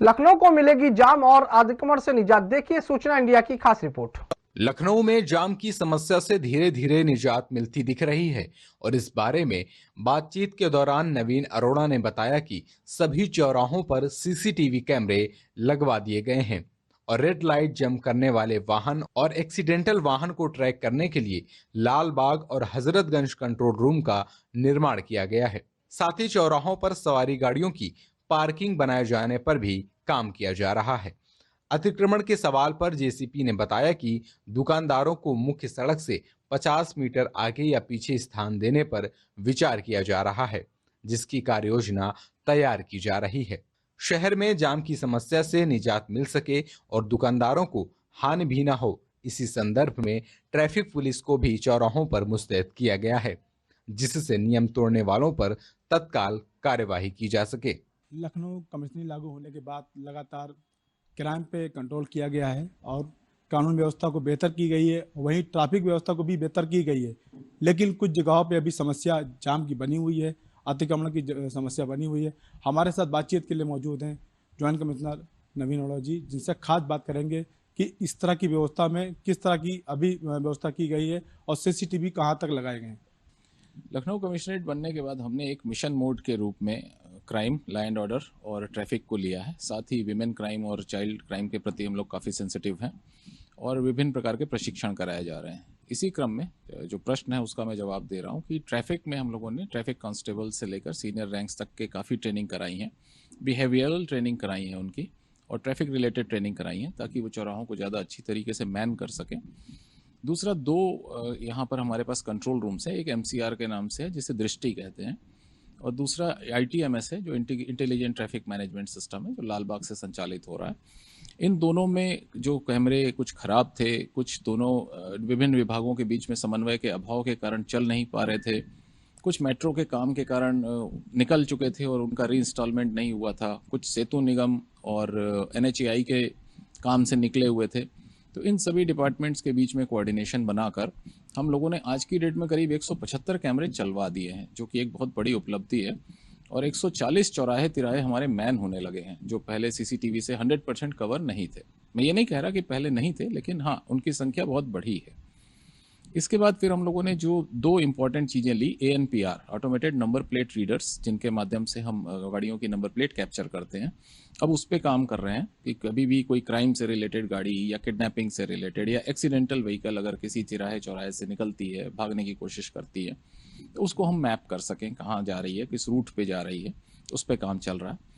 लखनऊ को मिलेगी जाम और अतिक्रमण से निजात, देखिए सूचना इंडिया की खास रिपोर्ट। लखनऊ में जाम की समस्या से धीरे धीरे निजात मिलती दिख रही है और इस बारे में बातचीत के दौरान नवीन अरोड़ा ने बताया कि सभी चौराहों पर सीसीटीवी कैमरे लगवा दिए गए हैं और रेड लाइट जंप करने वाले वाहन और एक्सीडेंटल वाहन को ट्रैक करने के लिए लाल बाग और हजरतगंज कंट्रोल रूम का निर्माण किया गया है। साथ ही चौराहों पर सवारी गाड़ियों की पार्किंग बनाए जाने पर भी काम किया जा रहा है। अतिक्रमण के सवाल पर जेसीपी ने बताया कि दुकानदारों को मुख्य सड़क से 50 मीटर आगे या पीछे स्थान देने पर विचार किया जा रहा है, जिसकी कार्य योजना तैयार की जा रही है। शहर में जाम की समस्या से निजात मिल सके और दुकानदारों को हानि भी न हो, इसी संदर्भ में ट्रैफिक पुलिस को भी चौराहों पर मुस्तैद किया गया है, जिससे नियम तोड़ने वालों पर तत्काल कार्यवाही की जा सके। लखनऊ कमिश्नरी लागू होने के बाद लगातार क्राइम पे कंट्रोल किया गया है और कानून व्यवस्था को बेहतर की गई है, वहीं ट्रैफिक व्यवस्था को भी बेहतर की गई है। लेकिन कुछ जगहों पे अभी समस्या जाम की बनी हुई है, अतिक्रमण की समस्या बनी हुई है। हमारे साथ बातचीत के लिए मौजूद हैं ज्वाइंट कमिश्नर नवीन अरोड़ा जी, जिनसे खास बात करेंगे कि इस तरह की व्यवस्था में किस तरह की अभी व्यवस्था की गई है और सीसीटीवी कहाँ तक लगाए गए हैं। लखनऊ कमिश्नरेट बनने के बाद हमने एक मिशन मोड के रूप में क्राइम, लॉ एंड ऑर्डर और ट्रैफिक को लिया है। साथ ही विमेन क्राइम और चाइल्ड क्राइम के प्रति हम लोग काफ़ी सेंसिटिव हैं और विभिन्न प्रकार के प्रशिक्षण कराए जा रहे हैं। इसी क्रम में जो प्रश्न है उसका मैं जवाब दे रहा हूँ कि ट्रैफिक में हम लोगों ने ट्रैफिक कांस्टेबल से लेकर सीनियर रैंक्स तक के काफ़ी ट्रेनिंग कराई है, बिहेवियरल ट्रेनिंग कराई है उनकी और ट्रैफिक रिलेटेड ट्रेनिंग कराई है ताकि वो चौराहों को ज़्यादा अच्छी तरीके से मैन कर सकें। दूसरा, दो यहाँ पर हमारे पास कंट्रोल रूम्स है, एक MCR के नाम से है जिसे दृष्टि कहते हैं और दूसरा ITMS है जो इंटेलिजेंट ट्रैफिक मैनेजमेंट सिस्टम है जो लाल बाग से संचालित हो रहा है। इन दोनों में जो कैमरे कुछ खराब थे, कुछ दोनों विभिन्न विभागों के बीच में समन्वय के अभाव के कारण चल नहीं पा रहे थे, कुछ मेट्रो के काम के कारण निकल चुके थे और उनका रीइंस्टॉलमेंट नहीं हुआ था, कुछ सेतु निगम और NHAI के काम से निकले हुए थे। तो इन सभी डिपार्टमेंट्स के बीच में कोऑर्डिनेशन बनाकर हम लोगों ने आज की डेट में करीब 175 कैमरे चलवा दिए हैं, जो कि एक बहुत बड़ी उपलब्धि है और 140 चौराहे तिराहे हमारे मैन होने लगे हैं, जो पहले CCTV से 100% कवर नहीं थे। मैं ये नहीं कह रहा कि पहले नहीं थे, लेकिन हाँ, उनकी संख्या बहुत बढ़ी है। इसके बाद फिर हम लोगों ने जो दो इम्पॉर्टेंट चीज़ें ली, ANPR, automated number plate readers, जिनके माध्यम से हम गाड़ियों की नंबर प्लेट कैप्चर करते हैं। अब उस पर काम कर रहे हैं कि कभी भी कोई क्राइम से रिलेटेड गाड़ी या किडनैपिंग से रिलेटेड या एक्सीडेंटल व्हीकल अगर किसी तिराहे चौराहे से निकलती है, भागने की कोशिश करती है, तो उसको हम मैप कर सकें कहाँ जा रही है, किस रूट पे जा रही है, उस पर काम चल रहा है।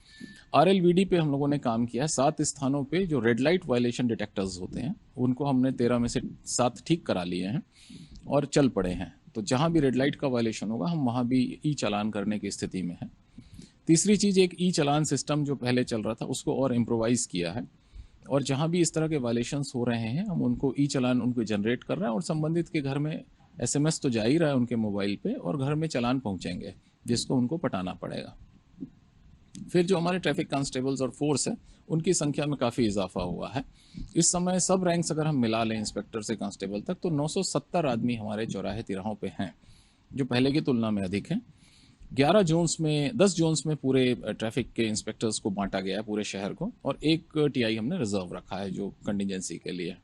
RLVD पे हम लोगों ने काम किया, 7 स्थानों पे जो रेड लाइट वायलेशन डिटेक्टर्स होते हैं उनको हमने 13 में से 7 ठीक करा लिए हैं और चल पड़े हैं। तो जहाँ भी रेड लाइट का वायलेशन होगा हम वहाँ भी ई-चालान करने की स्थिति में है। तीसरी चीज़, एक ई-चालान सिस्टम जो पहले चल रहा था उसको और इम्प्रोवाइज़ किया है और जहाँ भी इस तरह के वायलेशंस हो रहे हैं हम उनको ई-चालान उनको जनरेट कर रहे हैं और संबंधित के घर में SMS तो जा ही रहा है उनके मोबाइल पे और घर में चालान पहुँचेंगे जिसको उनको पटाना पड़ेगा। फिर जो हमारे ट्रैफिक कांस्टेबल्स और फोर्स है उनकी संख्या में काफ़ी इजाफा हुआ है। इस समय सब रैंक्स अगर हम मिला लें इंस्पेक्टर से कांस्टेबल तक तो 970 आदमी हमारे चौराहे तिराहों पे हैं, जो पहले की तुलना में अधिक हैं। 10 जोन्स में पूरे ट्रैफिक के इंस्पेक्टर्स को बांटा गया है पूरे शहर को और एक TI हमने रिजर्व रखा है जो कंटिजेंसी के लिए।